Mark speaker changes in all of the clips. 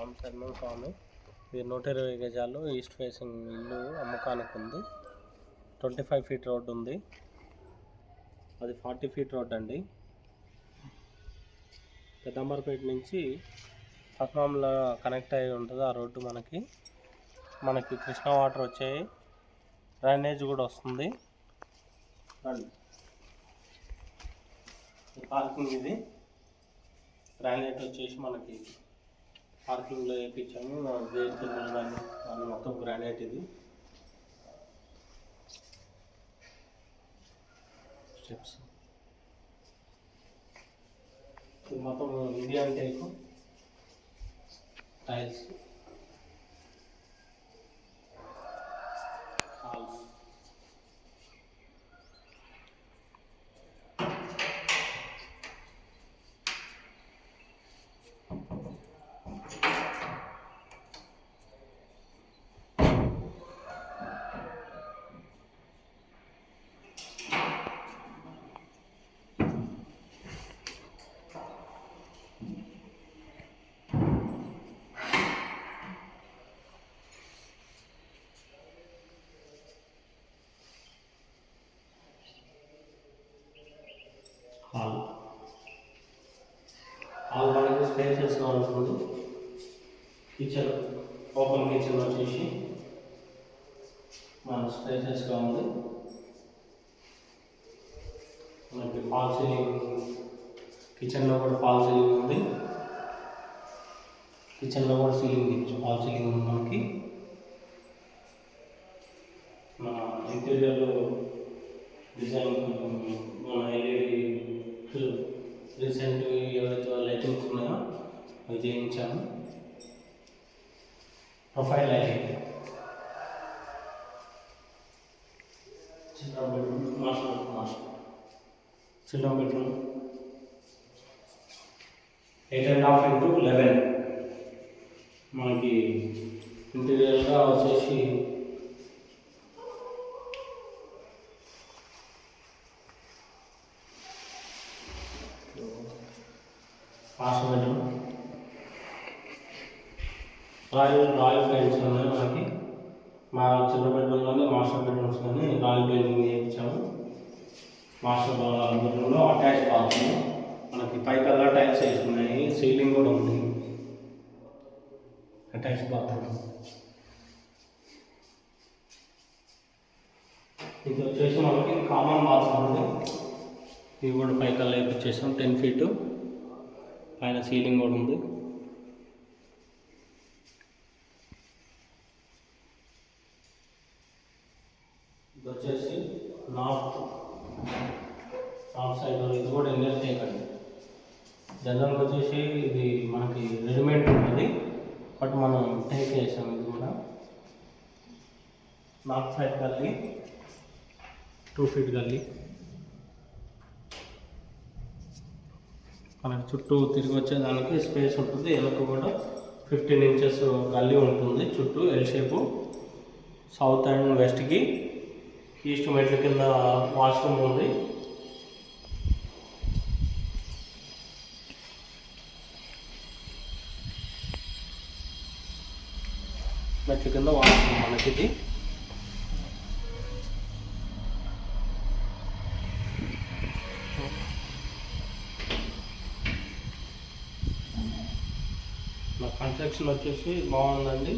Speaker 1: రామచంద్రం స్వామి. ఇది 120 గజాలు east facing ఇల్లు అమ్మకానికి ఉంది. 25 ఫీట్ రోడ్డు ఉంది. అది 40 ఫీట్ రోడ్ అండి. పెద్దంబర్పేట నుంచి పట్నంలో కనెక్ట్ అయ్యి ఉంటుంది ఆ రోడ్డు. మనకి కృష్ణా వాటర్ వచ్చాయి, డ్రైనేజ్ కూడా వస్తుంది. పార్కింగ్ ఇది. గ్రానైట్ వచ్చేసి మనకి పార్కింగ్లో వేయించాము. గేట్ కానీ మొత్తం గ్రానైట్. ఇది స్టెప్స్ మొత్తం ఇండియన్ టైప్ టైల్స్. హాల్ మనకి స్పేసెస్గా ఉంటుంది. కిచెన్, ఓపెన్ కిచెన్ వచ్చేసి మన స్పేసెస్గా ఉంది. మనకి ఫాల్ సీలింగ్, కిచెన్లో కూడా ఫాల్ సీలింగ్ ఉంది. కిచెన్లో కూడా ఫాల్ సీలింగ్ ఉంది. మనకి మన ఇంటీరియర్లో డిజైన్ మన ఎల్ఈడి రీసెంట్ ఏవైతే లైటింగ్స్ ఉన్నాయో అవి చేయించాము. Profile lighting, children bedroom, children bedroom 8.5 into 11. మనకి ఇంటీరియర్గా వచ్చేసి మాస్టర్ బెడ్రూమ్. రాయల్ పెయింట్స్ ఉన్నాయి మనకి. మా చిల్డ్రన్ బెడ్రూమ్లోనే మాస్టర్ బెడ్రూమ్స్ కానీ రాయల్ పెయింటింగ్ చేయించాము. మాస్టర్ బెడ్రూమ్లో అటాచ్ బాత్రూమ్. మనకి పైకల్లా టైల్స్ వేసుకున్నాయి, సీలింగ్ కూడా ఉంది. Attach bathroom. ఇది వచ్చేసి మనకి కామన్ బాత్రూమ్ ఉంది. ఇది కూడా పైకల్లా వేయించేసాం. 10 ఫీటు పైన సీలింగ్ కూడా ఉంది. ఇది వచ్చేసి నార్త్ సైడ్. ఇది కూడా ఇండియన్ టేక్ అండి. జనరల్గా వచ్చేసి ఇది మనకి రెడీమేడ్ ఉంటుంది, బట్ మనం టేక్ చేసాం. ఇది కూడా నార్త్ సైడ్ గల్లీ, 2 ఫీట్ గల్లీ. మనకి చుట్టూ తిరిగి వచ్చేదానికి స్పేస్ ఉంటుంది. వెనక కూడా 15 inches గల్లీ ఉంటుంది చుట్టూ, ఎల్ షేపు. సౌత్ అండ్ వెస్ట్కి ఈస్ట్ మెట్ల కింద వాష్రూమ్ ఉంది. మెట్ల కింద వాష్రూమ్ మనకి. ఇది కన్స్ట్రక్షన్ వచ్చేసి బాగుందండి.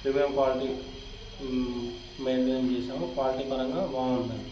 Speaker 1: ప్రీమియం క్వాలిటీ మెయింటైన్ చేసాము. క్వాలిటీ పరంగా బాగుందండి.